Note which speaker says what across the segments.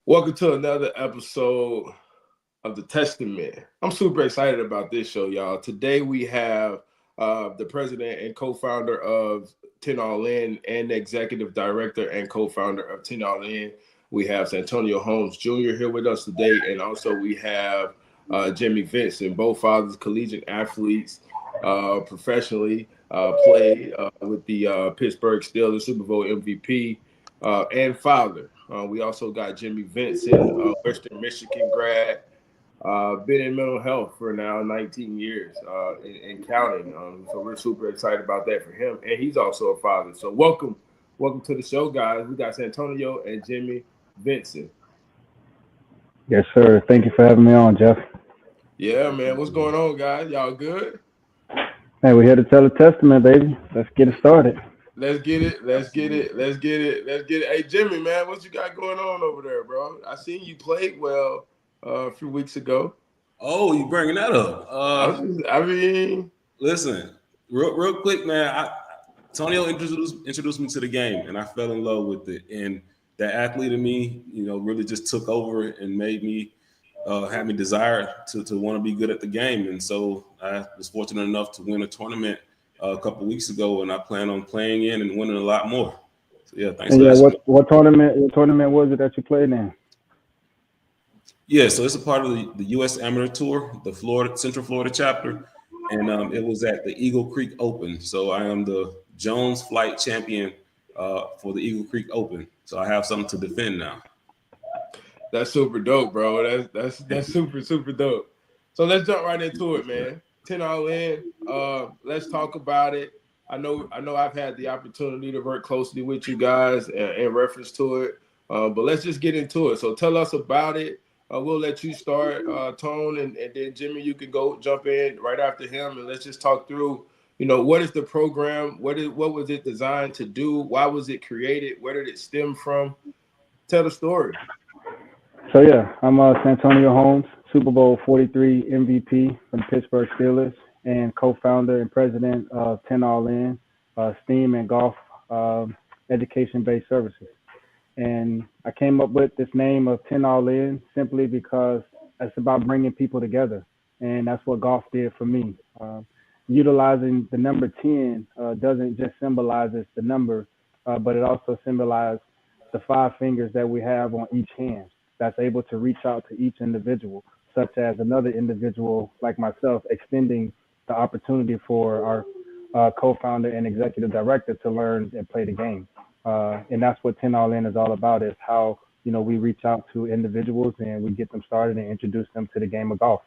Speaker 1: Welcome to another episode of The Testament. I'm super excited about this show, y'all. Today we have the president and co-founder of 10AllIn and the executive director and co-founder of 10AllIn. We have Santonio Holmes Jr. here with us today, and also we have Jimmie Vincent, both fathers, collegiate athletes, professionally played with the Pittsburgh Steelers, Super Bowl MVP, and father. We also got Jimmie Vincent, Western Michigan grad, been in mental health for now 19 years and counting. So we're super excited about that for him. And he's also a father. So welcome to the show, guys. We got Santonio and Jimmie Vincent.
Speaker 2: Yes, sir. Thank you for having me on, Jeff.
Speaker 1: Yeah, man. What's going on, guys? Y'all good?
Speaker 2: Hey, we're here to tell the testament, baby. Let's get it started.
Speaker 1: Let's get it. Let's get it. Let's get it. Let's get it. Hey, Jimmie, man, what you got going on over there, bro? I seen you played well a few weeks ago.
Speaker 3: Oh, you bringing that up?
Speaker 1: I mean,
Speaker 3: listen, real quick, man. Antonio introduced me to the game, and I fell in love with it. And that athlete in me, really just took over and made me had me desire to want to be good at the game. And so I was fortunate enough to win a tournament a couple of weeks ago, and I plan on playing in and winning a lot more. So yeah, thanks.
Speaker 2: And yeah, what tournament was it that you played in?
Speaker 3: Yeah, so it's a part of the U.S. Amateur Tour, the Central Florida chapter, and it was at the Eagle Creek Open. So I am the Jones Flight champion for the Eagle Creek Open. So I have something to defend now.
Speaker 1: That's super dope, bro. That's super dope. So let's jump right into it, man. 10AllIn. Let's talk about it. I know I've had the opportunity to work closely with you guys in reference to it. But let's just get into it. So tell us about it. We'll let you start, Tone, and then Jimmie, you can go jump in right after him, and let's just talk through, what is the program? What was it designed to do? Why was it created? Where did it stem from? Tell the story.
Speaker 2: So yeah, I'm Santonio Holmes, Super Bowl XLIII MVP from the Pittsburgh Steelers, and co-founder and president of 10AllIn, STEAM and golf education-based services. And I came up with this name of 10AllIn simply because it's about bringing people together. And that's what golf did for me. Utilizing the number 10 doesn't just symbolize the number, but it also symbolizes the five fingers that we have on each hand that's able to reach out to each individual, such as another individual like myself, extending the opportunity for our co-founder and executive director to learn and play the game. And that's what 10AllIn is all about, is how, we reach out to individuals and we get them started and introduce them to the game of golf.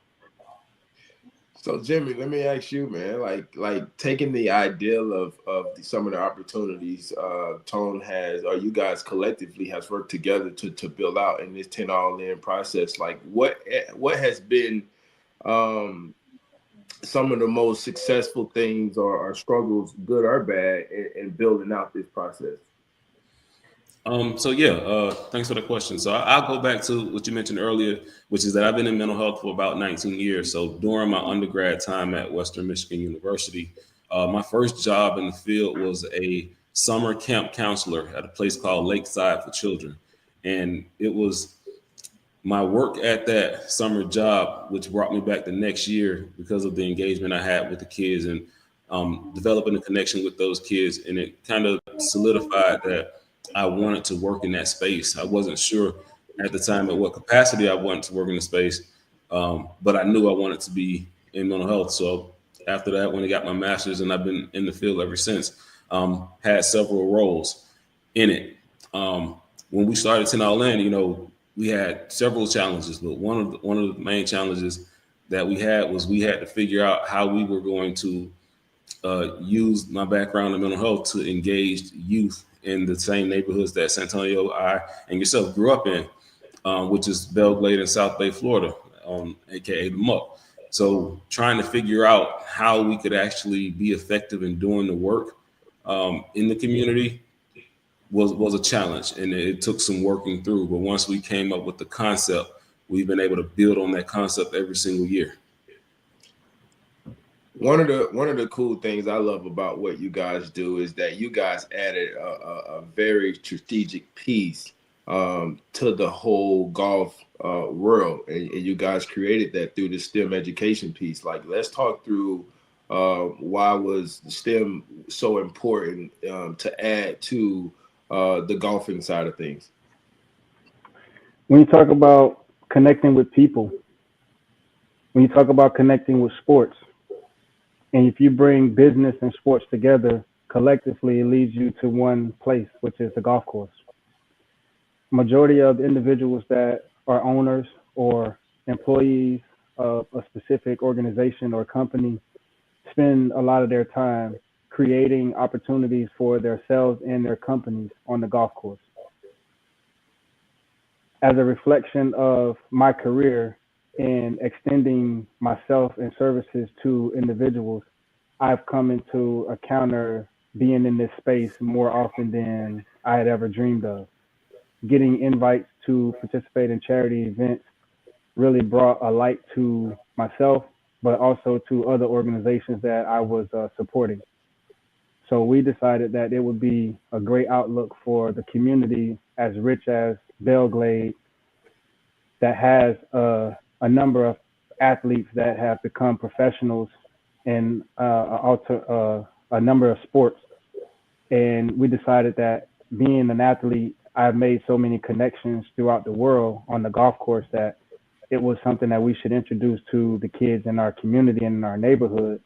Speaker 1: So Jimmie, let me ask you, man, like taking the ideal of some of the opportunities Tone has, or you guys collectively has worked together to build out in this 10AllIn process, like what has been some of the most successful things or struggles, good or bad, in building out this process?
Speaker 3: Thanks for the question. So I'll go back to what you mentioned earlier, which is that I've been in mental health for about 19 years. So during my undergrad time at Western Michigan University, my first job in the field was a summer camp counselor at a place called Lakeside for Children. And it was my work at that summer job which brought me back the next year because of the engagement I had with the kids and developing a connection with those kids. And it kind of solidified that I wanted to work in that space. I wasn't sure at the time at what capacity I wanted to work in the space, but I knew I wanted to be in mental health. So after that, when I got my master's, and I've been in the field ever since, had several roles in it. When we started 10AllIn, we had several challenges, but one of the main challenges that we had was we had to figure out how we were going to use my background in mental health to engage youth in the same neighborhoods that Santonio, I, and yourself grew up in, which is Belglade and South Bay, Florida, aka the Muck. So trying to figure out how we could actually be effective in doing the work in the community was a challenge, and it took some working through. But once we came up with the concept, we've been able to build on that concept every single year.
Speaker 1: One of the cool things I love about what you guys do is that you guys added a very strategic piece to the whole golf world, and you guys created that through the STEM education piece. Like, let's talk through why was STEM so important to add to the golfing side of things.
Speaker 2: When you talk about connecting with people, when you talk about connecting with sports, and if you bring business and sports together collectively, it leads you to one place, which is the golf course. Majority of individuals that are owners or employees of a specific organization or company spend a lot of their time creating opportunities for themselves and their companies on the golf course. As a reflection of my career in extending myself and services to individuals, I've come into encounter being in this space more often than I had ever dreamed of. Getting invites to participate in charity events really brought a light to myself, but also to other organizations that I was supporting. So we decided that it would be a great outlook for the community as rich as Belglade that has a number of athletes that have become professionals in a number of sports. And we decided that being an athlete, I've made so many connections throughout the world on the golf course that it was something that we should introduce to the kids in our community and in our neighborhood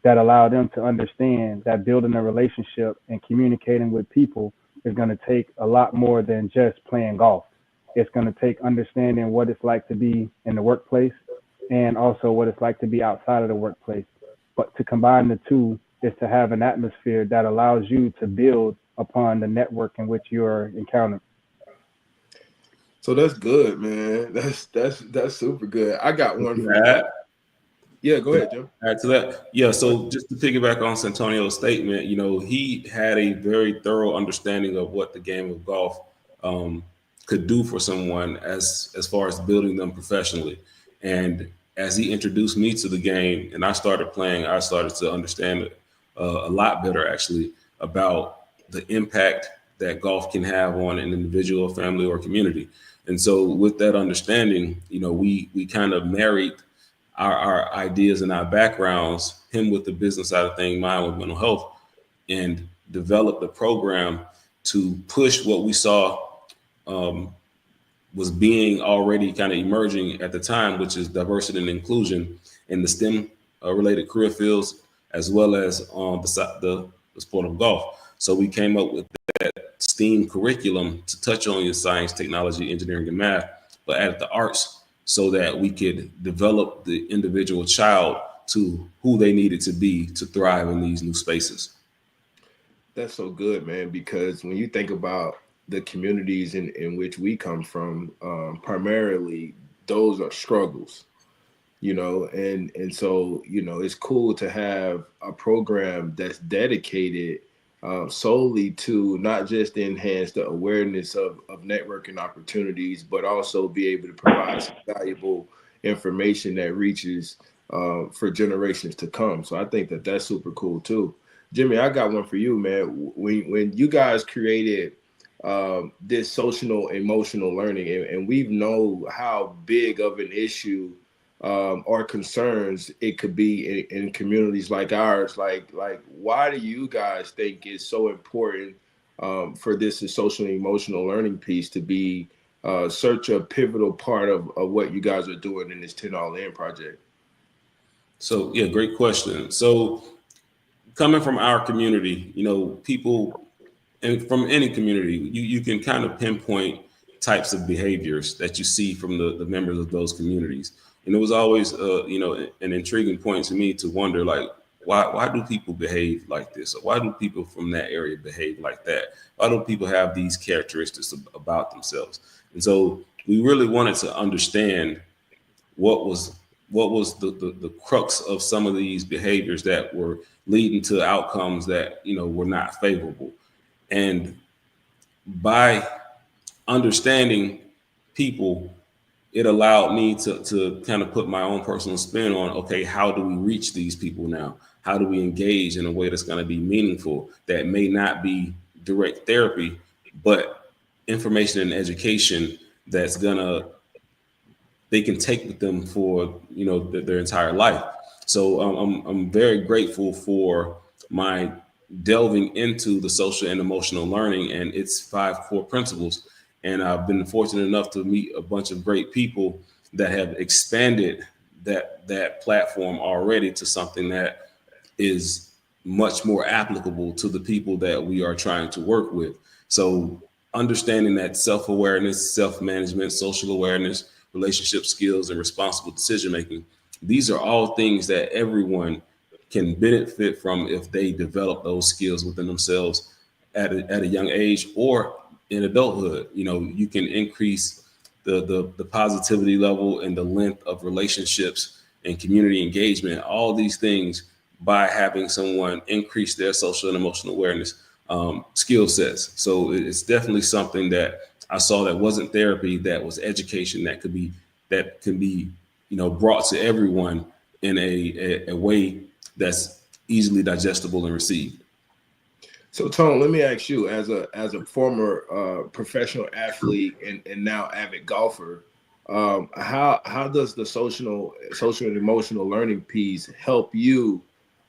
Speaker 2: that allow them to understand that building a relationship and communicating with people is going to take a lot more than just playing golf. It's going to take understanding what it's like to be in the workplace and also what it's like to be outside of the workplace. But to combine the two is to have an atmosphere that allows you to build upon the network in which you're encountering.
Speaker 1: So that's good, man. That's super good. I got one for you.
Speaker 3: Add,
Speaker 1: Yeah, go ahead, Jim.
Speaker 3: add to that. Yeah. So just to piggyback on Santonio's statement, he had a very thorough understanding of what the game of golf um, could do for someone as far as building them professionally. And as he introduced me to the game and I started playing, I started to understand a lot better actually about the impact that golf can have on an individual, family, or community. And so with that understanding, we kind of married our ideas and our backgrounds, him with the business side of things, mine with mental health, and developed a program to push what we saw um, was being already kind of emerging at the time, which is diversity and inclusion in the STEM related career fields, as well as on the sport of golf. So we came up with STEAM curriculum to touch on your science, technology, engineering, and math, but added the arts so that we could develop the individual child to who they needed to be to thrive in these new spaces.
Speaker 1: That's so good, man, because when you think about the communities in which we come from, primarily those are struggles, and so it's cool to have a program that's dedicated solely to not just enhance the awareness of networking opportunities, but also be able to provide some valuable information that reaches for generations to come. So I think that that's super cool too. Jimmie, I got one for you, man. When you guys created this social emotional learning, and we know how big of an issue or concerns it could be in communities like ours. Like, why do you guys think it's so important for this social emotional learning piece to be such a pivotal part of what you guys are doing in this 10AllIn project?
Speaker 3: So yeah, great question. So coming from our community, people and from any community, you can kind of pinpoint types of behaviors that you see from the members of those communities. And it was always, an intriguing point to me to wonder, like, why do people behave like this? Or why do people from that area behave like that? Why do people have these characteristics about themselves? And so we really wanted to understand what was the crux of some of these behaviors that were leading to outcomes that were not favorable. And by understanding people, it allowed me to kind of put my own personal spin on, okay, how do we reach these people now? How do we engage in a way that's going to be meaningful, that may not be direct therapy, but information and education that's they can take with them for their entire life. So I'm very grateful for my delving into the social and emotional learning and its 5 core principles. And I've been fortunate enough to meet a bunch of great people that have expanded that platform already to something that is much more applicable to the people that we are trying to work with. So understanding that self-awareness, self-management, social awareness, relationship skills, and responsible decision making, these are all things that everyone can benefit from if they develop those skills within themselves at a young age or in adulthood. You can increase the positivity level and the length of relationships and community engagement, all these things by having someone increase their social and emotional awareness skill sets. So it's definitely something that I saw that wasn't therapy, that was education that can be brought to everyone in a way that's easily digestible and received.
Speaker 1: So Tone, let me ask you, as a former professional athlete and now avid golfer, how does the social and emotional learning piece help you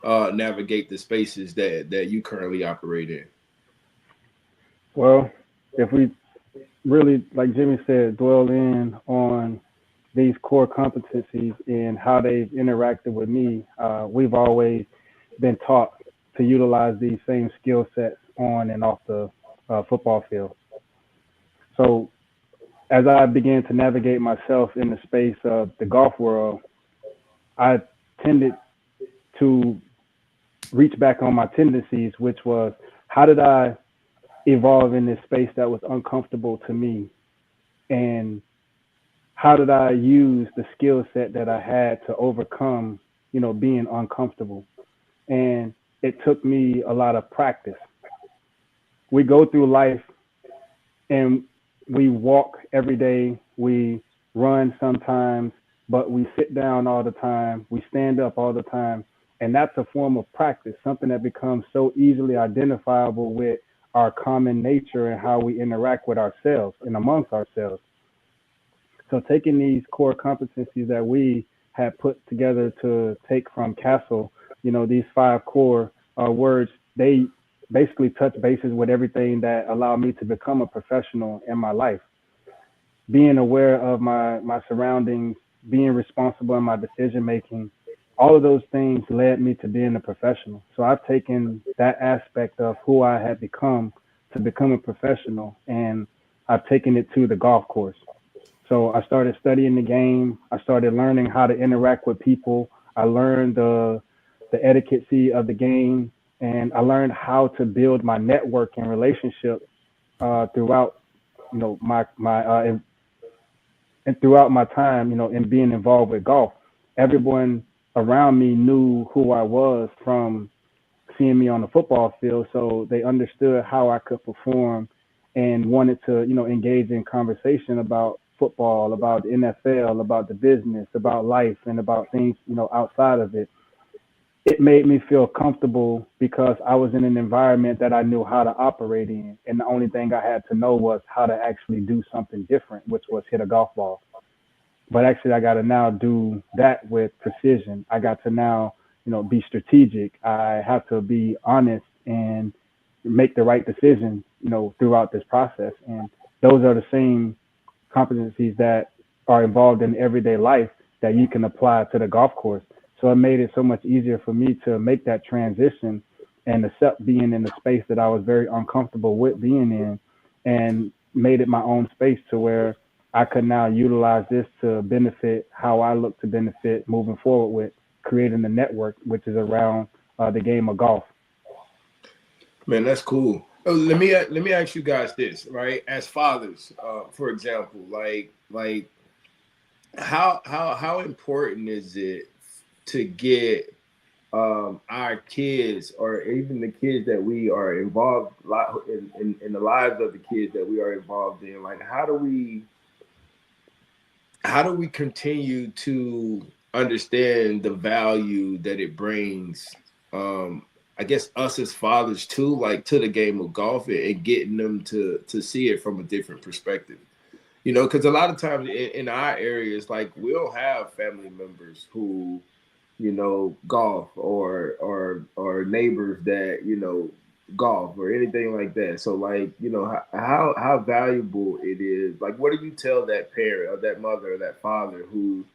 Speaker 1: navigate the spaces that you currently operate in?
Speaker 2: Well, if we really, like Jimmie said, dwell in on these core competencies and how they've interacted with me, we've always been taught to utilize these same skill sets on and off the football field. So as I began to navigate myself in the space of the golf world, I tended to reach back on my tendencies, which was how did I evolve in this space that was uncomfortable to me? And how did I use the skill set that I had to overcome, being uncomfortable? And it took me a lot of practice. We go through life and we walk every day, we run sometimes, but we sit down all the time, we stand up all the time. And that's a form of practice, something that becomes so easily identifiable with our common nature and how we interact with ourselves and amongst ourselves. So taking these core competencies that we had put together to take from Castle, these 5 core words, they basically touch bases with everything that allowed me to become a professional in my life. Being aware of my surroundings, being responsible in my decision making, all of those things led me to being a professional. So I've taken that aspect of who I had become to become a professional, and I've taken it to the golf course. So I started studying the game. I started learning how to interact with people. I learned the etiquette of the game, and I learned how to build my network and relationship throughout, my and throughout my time, in being involved with golf. Everyone around me knew who I was from seeing me on the football field, so they understood how I could perform and wanted to, engage in conversation about football, about the NFL, about the business, about life, and about things, outside of it. It made me feel comfortable because I was in an environment that I knew how to operate in, and the only thing I had to know was how to actually do something different, which was hit a golf ball. But actually, I got to now do that with precision. I got to now, be strategic. I have to be honest and make the right decision, throughout this process. And those are the same competencies that are involved in everyday life that you can apply to the golf course. So it made it so much easier for me to make that transition and accept being in the space that I was very uncomfortable with being in, and made it my own space to where I could now utilize this to benefit how I look to benefit moving forward with creating the network, which is around the game of golf.
Speaker 1: Man, that's cool. Oh, let me ask you guys this, right? As fathers, for example, like how important is it to get our kids, or even the kids that we are involved in the lives of the kids that we are involved in? Like, how do we continue to understand the value that it brings? Um, I guess us as fathers too, like to the game of golf and getting them to see it from a different perspective. You know, because a lot of times in our areas, like we'll have family members who, you know, golf or neighbors that, you know, golf or anything like that. So like, you know, how valuable it is. Like, what do you tell that parent or that mother or that father who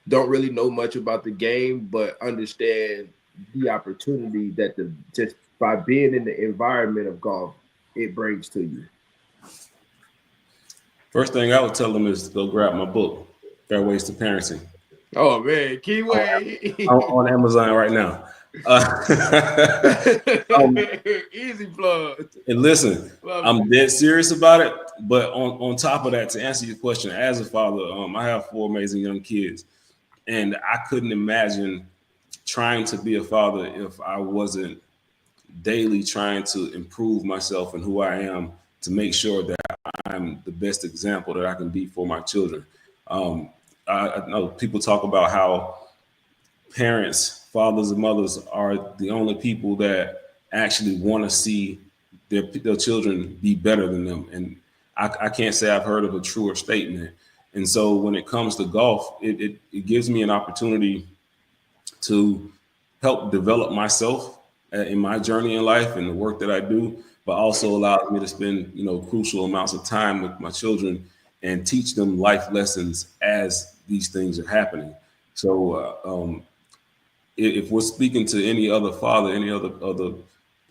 Speaker 1: don't really know much about the game but understand the opportunity that the just by being in the environment of golf it brings to you?
Speaker 3: First thing I would tell them is to go grab my book, Fairways to Parenting.
Speaker 1: Oh man, Keyway.
Speaker 3: On Amazon right now.
Speaker 1: Easy plug.
Speaker 3: And listen, I'm dead serious about it. But on top of that, to answer your question, as a father, I have 4 amazing young kids, and I couldn't imagine trying to be a father if I wasn't daily trying to improve myself and who I am to make sure that I'm the best example that I can be for my children. I know people talk about how parents, fathers and mothers are the only people that actually want to see their children be better than them. And I can't say I've heard of a truer statement. And so when it comes to golf, it gives me an opportunity to help develop myself in my journey in life and the work that I do, but also allows me to spend, you know, crucial amounts of time with my children and teach them life lessons as these things are happening. So if we're speaking to any other father, any other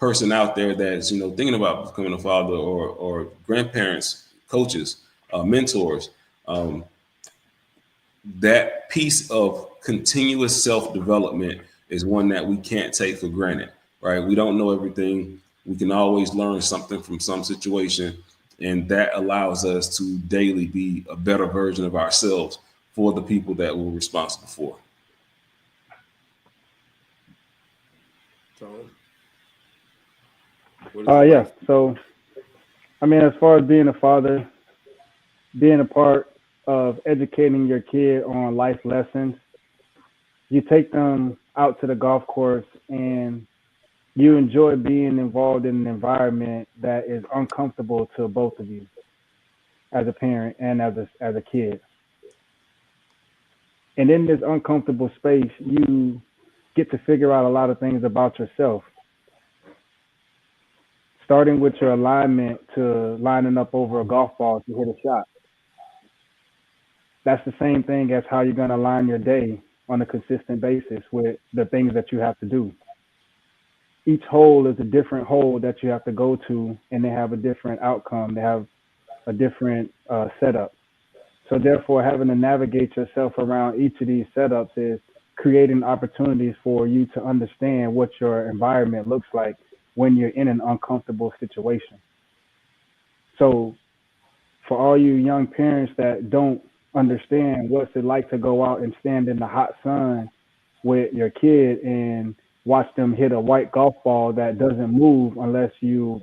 Speaker 3: person out there that's, you know, thinking about becoming a father or grandparents, coaches, mentors, that piece of continuous self-development is one that we can't take for granted, right? We don't know everything. We can always learn something from some situation, and that allows us to daily be a better version of ourselves for the people that we're responsible for.
Speaker 2: Yeah. So, I mean, as far as being a father, being a part of educating your kid on life lessons, you take them out to the golf course and you enjoy being involved in an environment that is uncomfortable to both of you as a parent and as a kid. And in this uncomfortable space, you get to figure out a lot of things about yourself, starting with your alignment to lining up over a golf ball to hit a shot. That's the same thing as how you're going to align your day on a consistent basis with the things that you have to do. Each hole is a different hole that you have to go to, and they have a different outcome. They have a different setup. So therefore, having to navigate yourself around each of these setups is creating opportunities for you to understand what your environment looks like when you're in an uncomfortable situation. So for all you young parents that don't understand what's it like to go out and stand in the hot sun with your kid and watch them hit a white golf ball that doesn't move unless you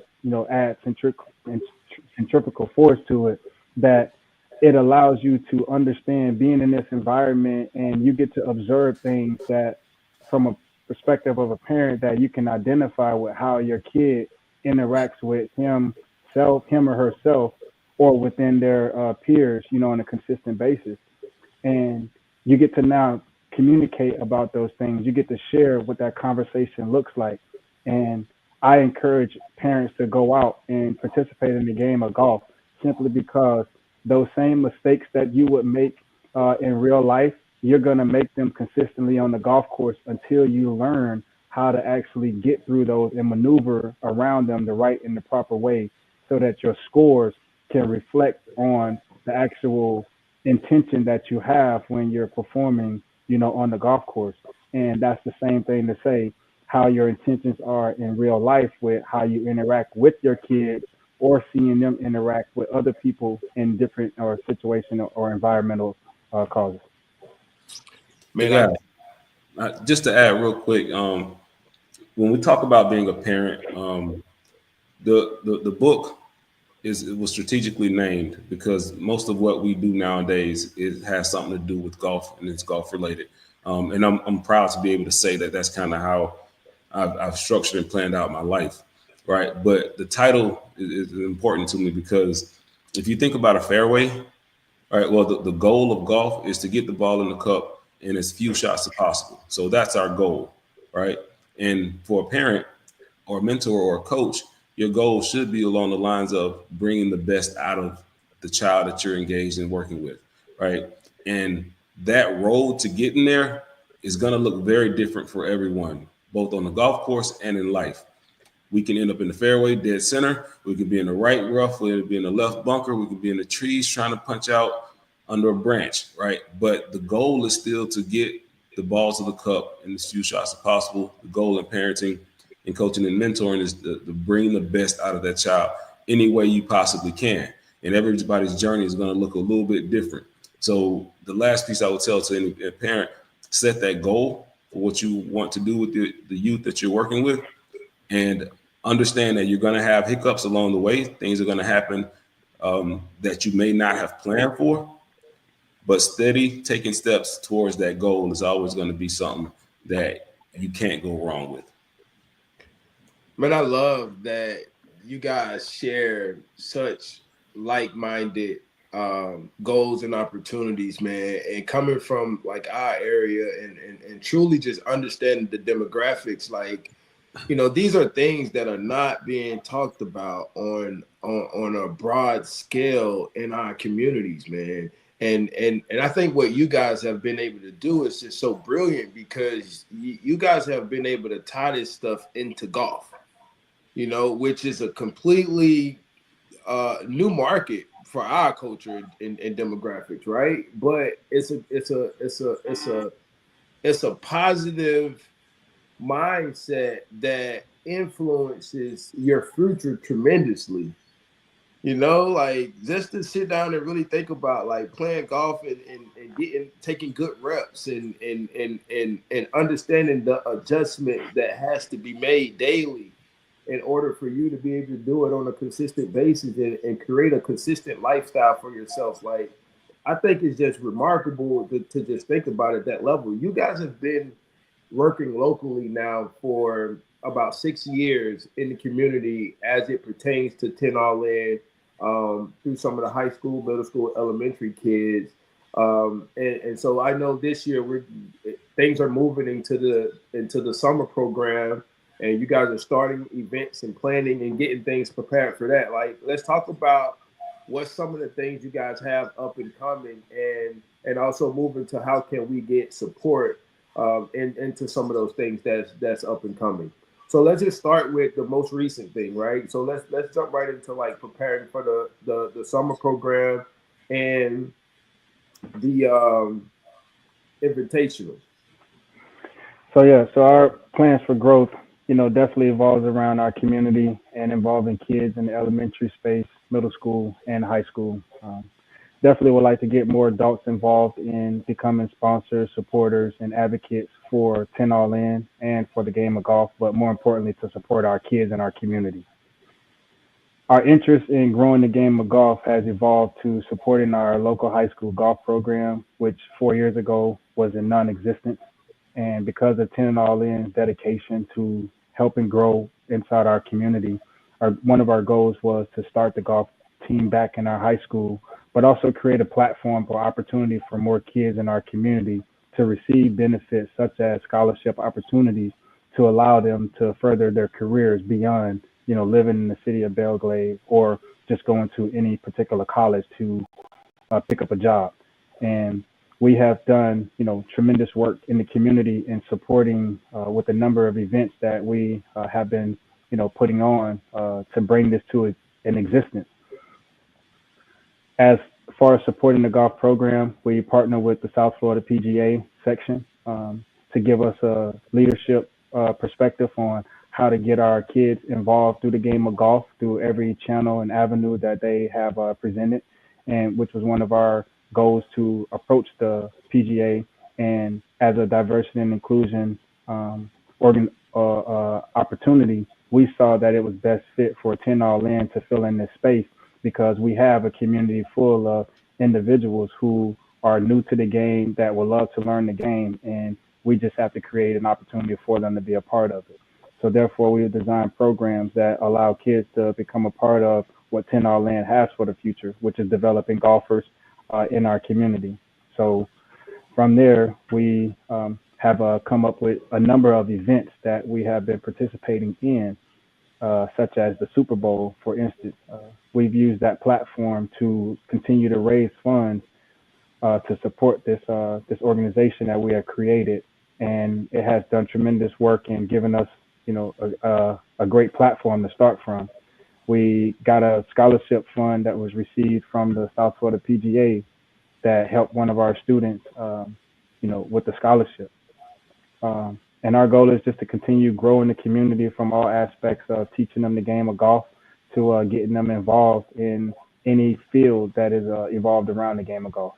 Speaker 2: add centrifugal force to it, that it allows you to understand being in this environment, and you get to observe things that from a perspective of a parent that you can identify with how your kid interacts with him or herself, or within their peers, on a consistent basis. And you get to now communicate about those things. You get to share what that conversation looks like. And I encourage parents to go out and participate in the game of golf, simply because those same mistakes that you would make in real life, you're going to make them consistently on the golf course until you learn how to actually get through those and maneuver around them the right and the proper way, so that your scores can reflect on the actual intention that you have when you're performing, on the golf course. And that's the same thing to say how your intentions are in real life with how you interact with your kids, or seeing them interact with other people in different or situational or environmental causes.
Speaker 3: Man, just to add real quick, when we talk about being a parent, the book it was strategically named because most of what we do nowadays has something to do with golf, and it's golf related. And I'm proud to be able to say that that's kind of how I've structured and planned out my life, right? But the title is important to me because if you think about a fairway, right, well, the goal of golf is to get the ball in the cup in as few shots as possible. So that's our goal, right? And for a parent or a mentor or a coach, your goal should be along the lines of bringing the best out of the child that you're engaged in working with, right? And that road to getting there is going to look very different for everyone, both on the golf course and in life. We can end up in the fairway, dead center. We could be in the right rough. We could be in the left bunker. We could be in the trees trying to punch out under a branch, right? But the goal is still to get the ball to the cup in as few shots as possible. The goal in parenting and coaching and mentoring is to bring the best out of that child any way you possibly can. And everybody's journey is going to look a little bit different. So the last piece I would tell to any parent, set that goal for what you want to do with the youth that you're working with, and understand that you're going to have hiccups along the way. Things are going to happen that you may not have planned for, but steady taking steps towards that goal is always going to be something that you can't go wrong with.
Speaker 1: Man, I love that you guys share such like-minded goals and opportunities, man, and coming from like our area and truly just understanding the demographics. Like, you know, these are things that are not being talked about on a broad scale in our communities, man. And I think what you guys have been able to do is just so brilliant, because you guys have been able to tie this stuff into golf, you know, which is a completely new market for our culture and demographics, right? But it's a positive mindset that influences your future tremendously. You know, like just to sit down and really think about like playing golf and taking good reps and understanding the adjustment that has to be made daily in order for you to be able to do it on a consistent basis and create a consistent lifestyle for yourself. Like, I think it's just remarkable to just think about it at that level. You guys have been working locally now for about 6 years in the community as it pertains to 10AllIn, through some of the high school, middle school, elementary kids. And so I know this year things are moving into the summer program, and you guys are starting events and planning and getting things prepared for that. Like, let's talk about what some of the things you guys have up and coming, and also move into how can we get support into some of those things that's up and coming. So let's just start with the most recent thing, right? So let's jump right into like preparing for the summer program and the invitational.
Speaker 2: So our plans for growth, you know, definitely evolves around our community and involving kids in the elementary space, middle school, and high school. Definitely would like to get more adults involved in becoming sponsors, supporters, and advocates for 10AllIn and for the game of golf, but more importantly, to support our kids and our community. Our interest in growing the game of golf has evolved to supporting our local high school golf program, which 4 years ago was in non-existence. And because of 10AllIn's dedication to helping grow inside our community, one of our goals was to start the golf team back in our high school, but also create a platform for opportunity for more kids in our community to receive benefits such as scholarship opportunities to allow them to further their careers beyond, you know, living in the city of Belgrade or just going to any particular college to pick up a job. And we have done, you know, tremendous work in the community in supporting with a number of events that we have been, you know, putting on to bring this to an existence. As far as supporting the golf program, we partner with the South Florida PGA section to give us a leadership perspective on how to get our kids involved through the game of golf through every channel and avenue that they have presented, and which was one of our goals to approach the PGA and as a diversity and inclusion opportunity. We saw that it was best fit for 10AllIn to fill in this space because we have a community full of individuals who are new to the game that would love to learn the game, and we just have to create an opportunity for them to be a part of it. So therefore, we have designed programs that allow kids to become a part of what 10AllIn has for the future, which is developing golfers in our community. So from there, we have come up with a number of events that we have been participating in, such as the Super Bowl, for instance. We've used that platform to continue to raise funds to support this organization that we have created, and it has done tremendous work in giving us, a great platform to start from. We got a scholarship fund that was received from the South Florida PGA that helped one of our students, with the scholarship. And our goal is just to continue growing the community from all aspects of teaching them the game of golf to getting them involved in any field that is evolved around the game of golf.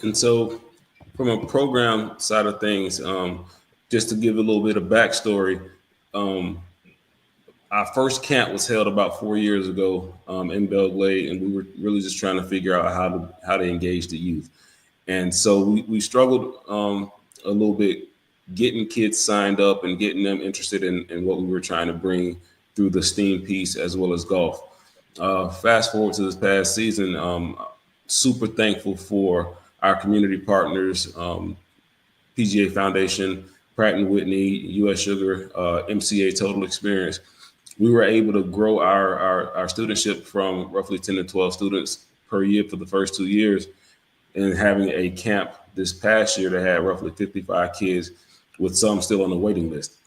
Speaker 3: And so, from a program side of things, just to give a little bit of backstory, our first camp was held about 4 years ago in Belle Glade, and we were really just trying to figure out how to engage the youth. And so we struggled a little bit getting kids signed up and getting them interested in what we were trying to bring through the STEAM piece as well as golf. Fast forward to this past season, super thankful for our community partners, PGA Foundation, Pratt & Whitney, U.S. Sugar, MCA Total Experience. We were able to grow our studentship from roughly 10 to 12 students per year for the first 2 years, and having a camp this past year that had roughly 55 kids, with some still on the waiting list.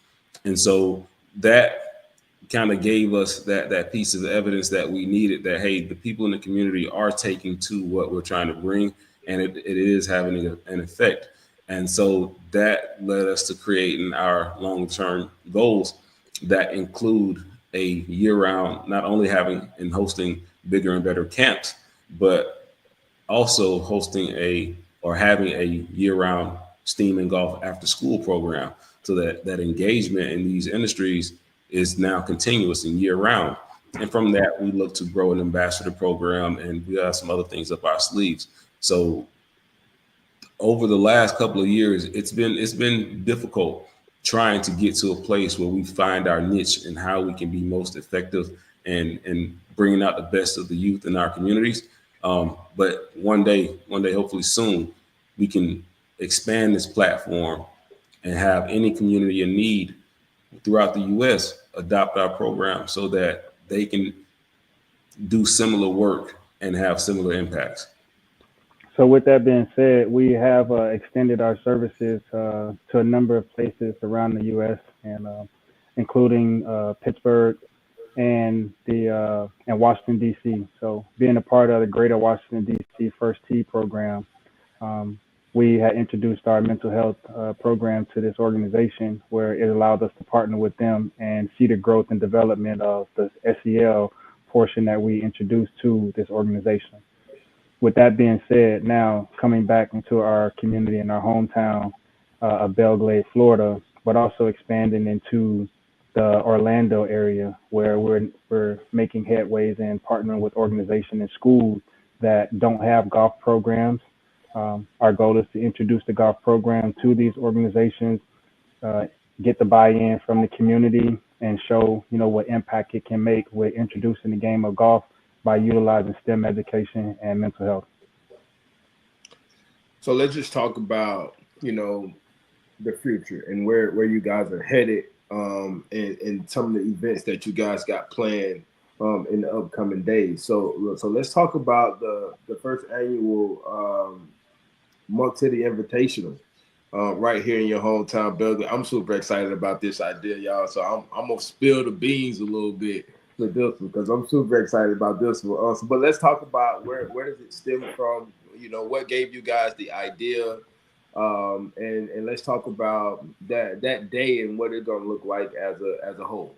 Speaker 3: And so that kind of gave us that piece of evidence that we needed, that, hey, the people in the community are taking to what we're trying to bring, and it is having an effect. And so that led us to creating our long-term goals that include a year-round, not only having and hosting bigger and better camps, but also hosting having a year-round STEAM and golf after-school program, so that engagement in these industries is now continuous and year-round. And from that, we look to grow an ambassador program, and we have some other things up our sleeves. So over the last couple of years, it's been difficult trying to get to a place where we find our niche and how we can be most effective and bringing out the best of the youth in our communities. But one day, hopefully soon, we can expand this platform and have any community in need throughout the U.S. adopt our program so that they can do similar work and have similar impacts.
Speaker 2: So with that being said, we have extended our services to a number of places around the U.S. and including Pittsburgh and Washington, D.C. So being a part of the Greater Washington, D.C. First Tee program, we had introduced our mental health program to this organization, where it allowed us to partner with them and see the growth and development of the SEL portion that we introduced to this organization. With that being said, now coming back into our community in our hometown of Belle Glade, Florida, but also expanding into the Orlando area, where we're making headways and partnering with organizations and schools that don't have golf programs. Our goal is to introduce the golf program to these organizations, get the buy-in from the community, and show what impact it can make with introducing the game of golf by utilizing STEM education and mental health.
Speaker 1: So let's just talk about, the future and where you guys are headed, and some of the events that you guys got planned in the upcoming days. So let's talk about the first annual Monk City Invitational right here in your hometown, Belgrade. I'm super excited about this idea, y'all. So I'm gonna spill the beans a little bit with this one, because I'm super excited about this one. But let's talk about where does it stem from? What gave you guys the idea, and let's talk about that day and what it's gonna look like as a whole.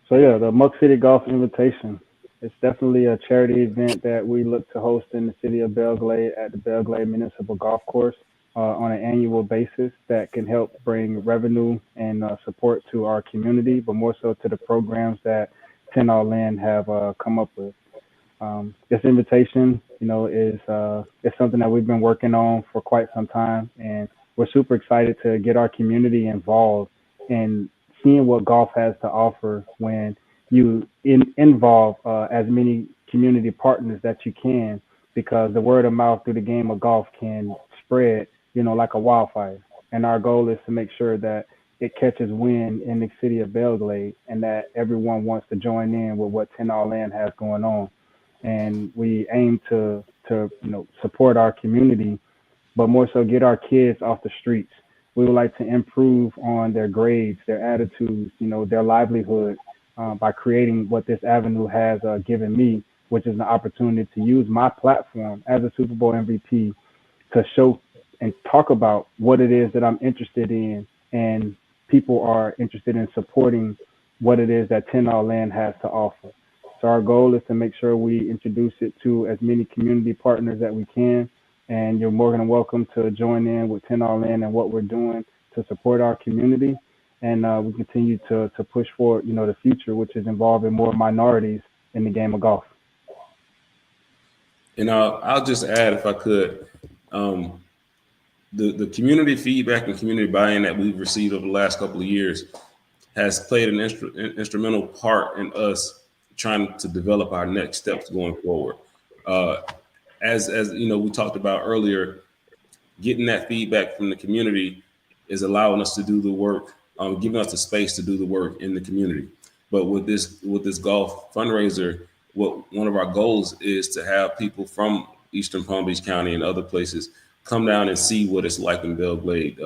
Speaker 2: So yeah, the Muck City Golf Invitation. It's definitely a charity event that we look to host in the city of Belle Glade at the Belle Glade Municipal Golf Course on an annual basis, that can help bring revenue and support to our community, but more so to the programs that 10AllIn have come up with. This invitation, is something that we've been working on for quite some time, and we're super excited to get our community involved and seeing what golf has to offer when you involve as many community partners that you can, because the word of mouth through the game of golf can spread, like a wildfire. And our goal is to make sure that it catches wind in the city of Belgrade and that everyone wants to join in with what 10AllIn has going on. And we aim to support our community, but more so get our kids off the streets. We would like to improve on their grades, their attitudes, their livelihood, by creating what this avenue has given me, which is an opportunity to use my platform as a Super Bowl MVP to show and talk about what it is that I'm interested in, and people are interested in supporting what it is that 10AllIn has to offer. So our goal is to make sure we introduce it to as many community partners that we can, and you're more than welcome to join in with 10AllIn and what we're doing to support our community. And we continue to push forward, the future, which is involving more minorities in the game of golf.
Speaker 3: And I'll just add, if I could, the community feedback and community buy-in that we've received over the last couple of years has played an instrumental part in us trying to develop our next steps going forward. As we talked about earlier, getting that feedback from the community is allowing us to do the work, giving us the space to do the work in the community. But with this golf fundraiser, one of our goals is to have people from Eastern Palm Beach County and other places come down and see what it's like in Belgrade,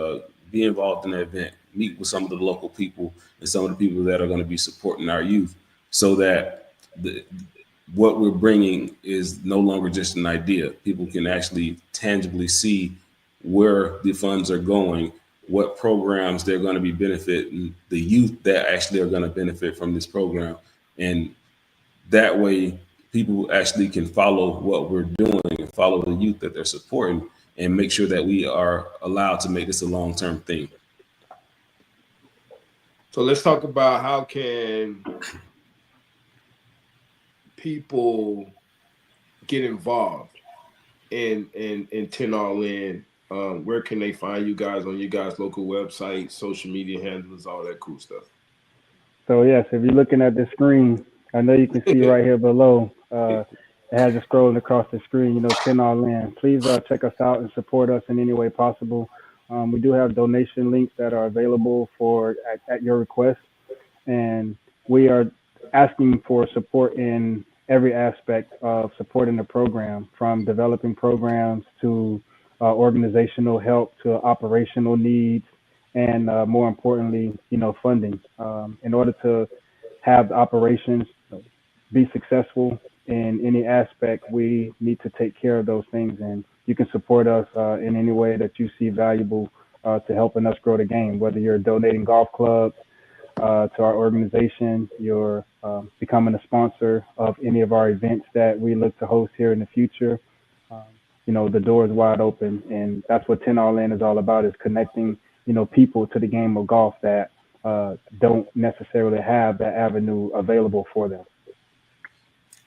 Speaker 3: be involved in the event, meet with some of the local people and some of the people that are going to be supporting our youth, so that what we're bringing is no longer just an idea. People can actually tangibly see where the funds are going, what programs they're going to be benefiting, the youth that actually are going to benefit from this program. And that way people actually can follow what we're doing and follow the youth that they're supporting, and make sure that we are allowed to make this a long-term thing.
Speaker 1: So let's talk about how can people get involved in 10AllIn. Where can they find you guys on your guys' local website, social media handles, all that cool stuff?
Speaker 2: So yes, if you're looking at the screen, I know you can see right here below. It has it scrolling across the screen. 10AllIn. Please check us out and support us in any way possible. We do have donation links that are available at your request, and we are asking for support in every aspect of supporting the program, from developing programs to organizational help to operational needs, and more importantly, funding. In order to have the operations be successful in any aspect, we need to take care of those things. And you can support us in any way that you see valuable to helping us grow the game, whether you're donating golf clubs to our organization, you're becoming a sponsor of any of our events that we look to host here in the future. The door is wide open, and that's what 10AllIn is all about, is connecting, people to the game of golf that don't necessarily have that avenue available for them.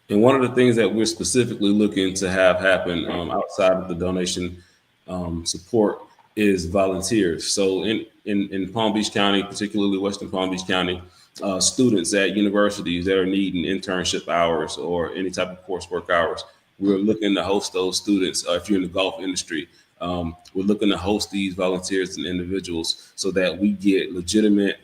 Speaker 3: And one of the things that we're specifically looking to have happen outside of the donation support is volunteers. So in Palm Beach County, particularly Western Palm Beach County, students at universities that are needing internship hours or any type of coursework hours, we're looking to host those students. If you're in the golf industry, we're looking to host these volunteers and individuals so that we get legitimate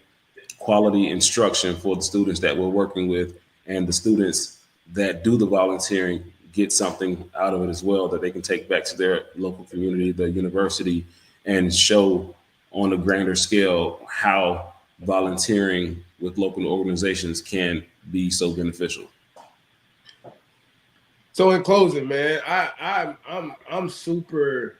Speaker 3: quality instruction for the students that we're working with, and the students that do the volunteering get something out of it as well that they can take back to their local community, the university, and show on a grander scale how volunteering with local organizations can be so beneficial.
Speaker 1: So in closing, man, I'm super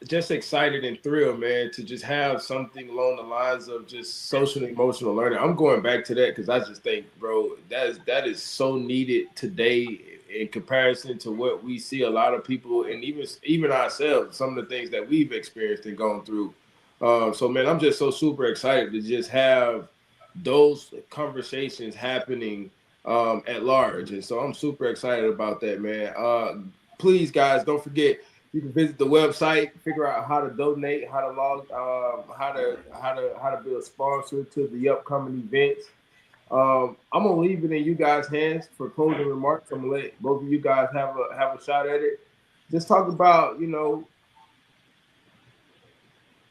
Speaker 1: just excited and thrilled, man, to just have something along the lines of just social and emotional learning. I'm going back to that because I just think, bro, that is so needed today in comparison to what we see a lot of people, and even ourselves, some of the things that we've experienced and gone through. So, man, I'm just so super excited to just have those conversations happening at large. And so I'm super excited about that, man. Please, guys, don't forget, You can visit the website, figure out how to donate, how to log, how to be a sponsor to the upcoming events. I'm gonna leave it in you guys' hands for closing remarks. I'm gonna let both of you guys have a shot at it. Just talk about,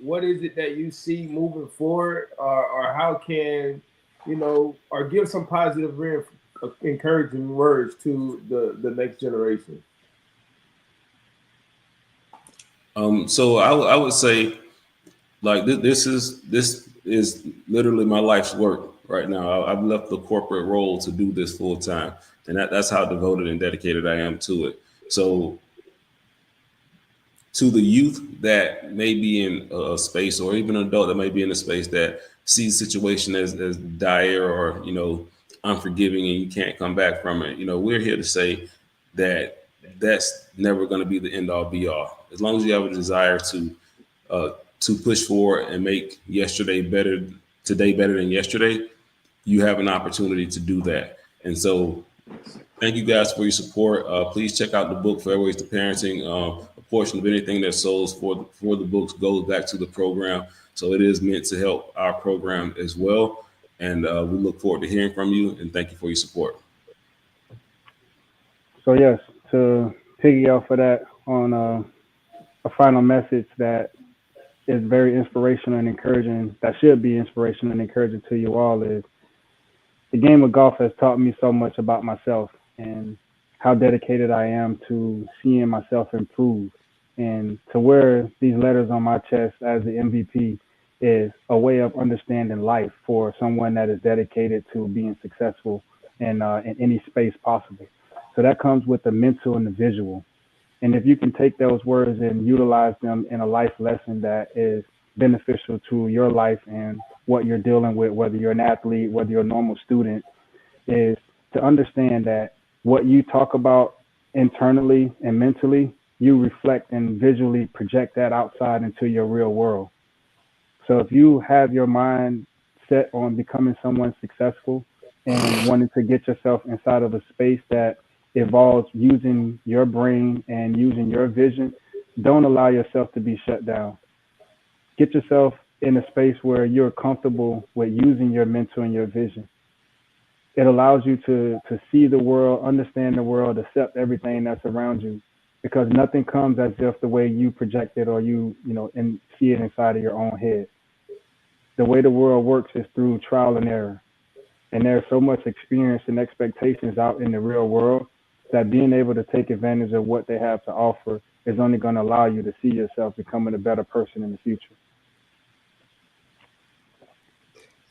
Speaker 1: what is it that you see moving forward, or how can, or give some positive, encouraging words to the next generation.
Speaker 3: So I would say, like, this is literally my life's work right now. I've left the corporate role to do this full time, and that's how devoted and dedicated I am to it. So to the youth that may be in a space, or even an adult that may be in a space that sees the situation as dire, or unforgiving, and you can't come back from it, we're here to say that that's never going to be the end all be all. As long as you have a desire to push forward and make today better than yesterday, you have an opportunity to do that. And so thank you guys for your support. Please check out the book, Fairways to Parenting. A portion of anything that sells for the books goes back to the program. So it is meant to help our program as well. And we look forward to hearing from you, and thank you for your support.
Speaker 2: So yes, to piggy off of that, on a final message that is very inspirational and encouraging, that should be inspirational and encouraging to you all, is the game of golf has taught me so much about myself and how dedicated I am to seeing myself improve. And to wear these letters on my chest as the MVP is a way of understanding life for someone that is dedicated to being successful in any space possible. So that comes with the mental and the visual. And if you can take those words and utilize them in a life lesson that is beneficial to your life and what you're dealing with, whether you're an athlete, whether you're a normal student, is to understand that what you talk about internally and mentally, you reflect and visually project that outside into your real world. So if you have your mind set on becoming someone successful and wanting to get yourself inside of a space that involves using your brain and using your vision, don't allow yourself to be shut down. Get yourself in a space where you're comfortable with using your mental and your vision. It allows you to see the world, understand the world, accept everything that's around you, because nothing comes as if the way you project it, or and see it inside of your own head. The way the world works is through trial and error. And there's so much experience and expectations out in the real world that being able to take advantage of what they have to offer is only going to allow you to see yourself becoming a better person in the future.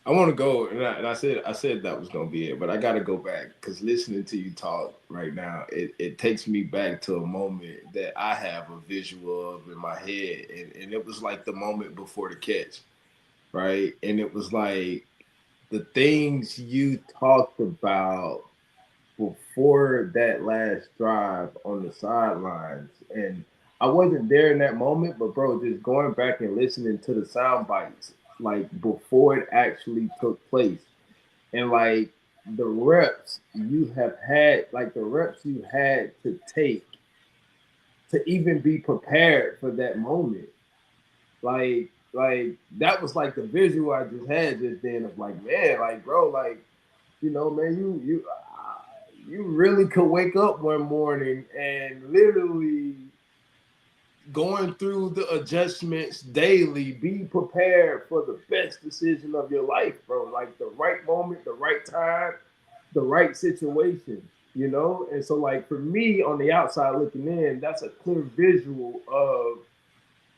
Speaker 1: I want to go, and I said that was gonna be it, but I got to go back because listening to you talk right now, it takes me back to a moment that I have a visual of in my head, and it was like the moment before the catch, right? And it was like the things you talked about before that last drive on the sidelines, and I wasn't there in that moment, but bro, just going back and listening to the sound bites like before it actually took place, and like the reps you had to take to even be prepared for that moment, like that was like the visual I just had just then of like, man, like bro, like man, you really could wake up one morning and literally going through the adjustments daily, be prepared for the best decision of your life, bro. Like the right moment, the right time, the right situation. And so, like, for me on the outside looking in, that's a clear visual of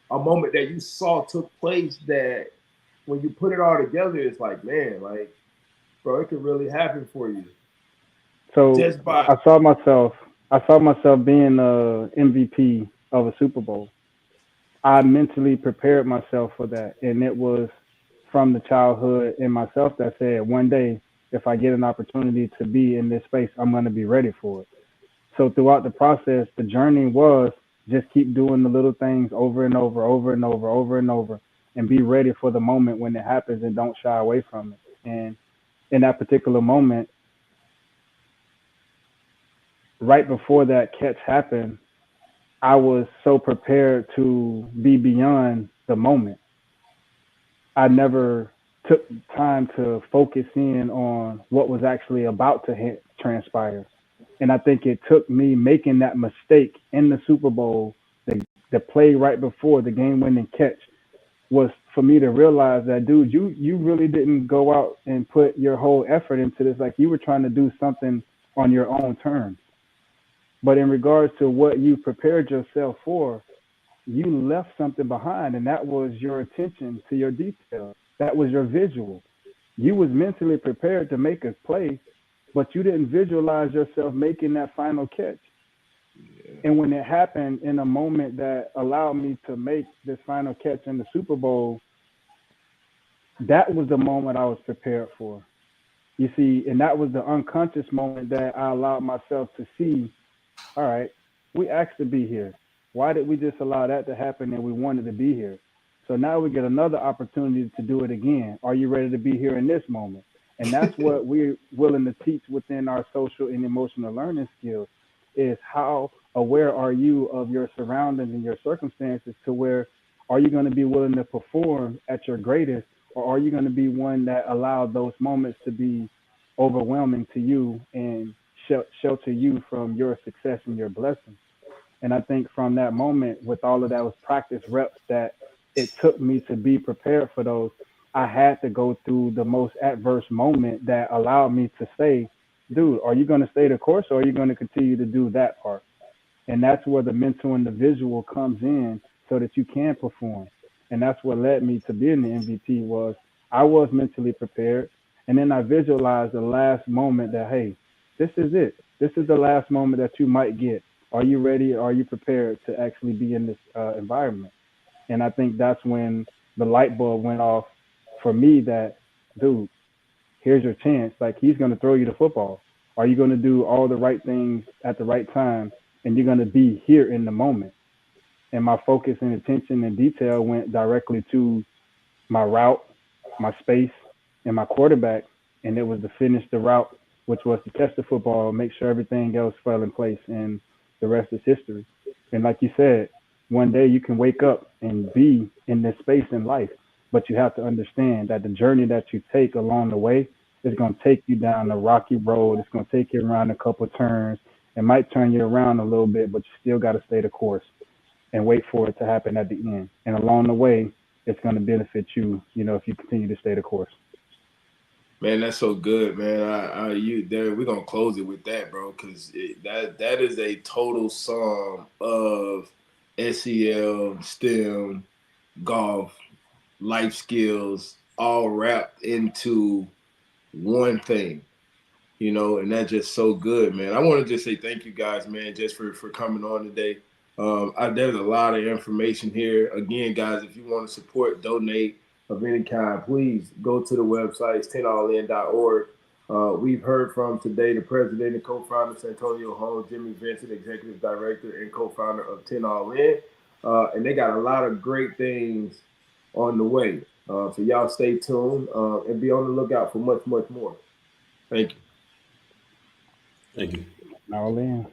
Speaker 1: a moment that you saw took place that when you put it all together, it's like, man, like, bro, it could really happen for you.
Speaker 2: So
Speaker 1: Just by
Speaker 2: I saw myself being a MVP of a Super Bowl. I mentally prepared myself for that, and it was from the childhood in myself that said, one day, if I get an opportunity to be in this space, I'm going to be ready for it. So throughout the process, the journey was just keep doing the little things over and over, over and over, over and over, and be ready for the moment when it happens, and don't shy away from it. And in that particular moment, right before that catch happened, I was so prepared to be beyond the moment. I never took time to focus in on what was actually about to transpire. And I think it took me making that mistake in the Super Bowl, the play right before the game winning catch, was for me to realize that, dude, you really didn't go out and put your whole effort into this. Like, you were trying to do something on your own terms. But in regards to what you prepared yourself for, you left something behind, and that was your attention to your detail. That was your visual. You was mentally prepared to make a play, but you didn't visualize yourself making that final catch. And when it happened in a moment that allowed me to make this final catch in the Super Bowl, that was the moment I was prepared for. You see, and that was the unconscious moment that I allowed myself to see, all right, we asked to be here. Why did we just allow that to happen and we wanted to be here? So now we get another opportunity to do it again. Are you ready to be here in this moment? And that's what we're willing to teach within our social and emotional learning skills, is how aware are you of your surroundings and your circumstances, to where are you going to be willing to perform at your greatest, or are you going to be one that allowed those moments to be overwhelming to you and shelter you from your success and your blessings? And I think from that moment, with all of that was practice reps that it took me to be prepared for those. I had to go through the most adverse moment that allowed me to say, dude, are you going to stay the course, or are you going to continue to do that part? And that's where the mental and the visual comes in, so that you can perform. And that's what led me to being the MVP. Was I was mentally prepared, and then I visualized the last moment that, hey, this is it. This is the last moment that you might get. Are you ready? Are you prepared to actually be in this environment? And I think that's when the light bulb went off for me that, dude, here's your chance. Like, he's going to throw you the football. Are you going to do all the right things at the right time? And you're going to be here in the moment. And my focus and attention and detail went directly to my route, my space, and my quarterback. And it was to finish the route, which was to catch the football, make sure everything else fell in place, and the rest is history. And like you said, one day you can wake up and be in this space in life, but you have to understand that the journey that you take along the way is going to take you down a rocky road. It's going to take you around a couple of turns. It might turn you around a little bit, but you still got to stay the course and wait for it to happen at the end. And along the way, it's going to benefit you, if you continue to stay the course.
Speaker 1: Man, that's so good, man. You there? We're gonna close it with that, bro, because that is a total sum of SEL, STEM, golf, life skills, all wrapped into one thing, and that's just so good, man. I want to just say thank you guys, man, just for coming on today. There's a lot of information here. Again, guys, if you want to support, donate of any kind, please go to the website. It's 10allin.org. We've heard from today the president and co-founder, Santonio Holmes, Jimmie Vincent, executive director and co-founder of 10AllIn. And they got a lot of great things on the way. So y'all stay tuned and be on the lookout for much, much more. Thank you.
Speaker 3: Thank you.
Speaker 2: All in.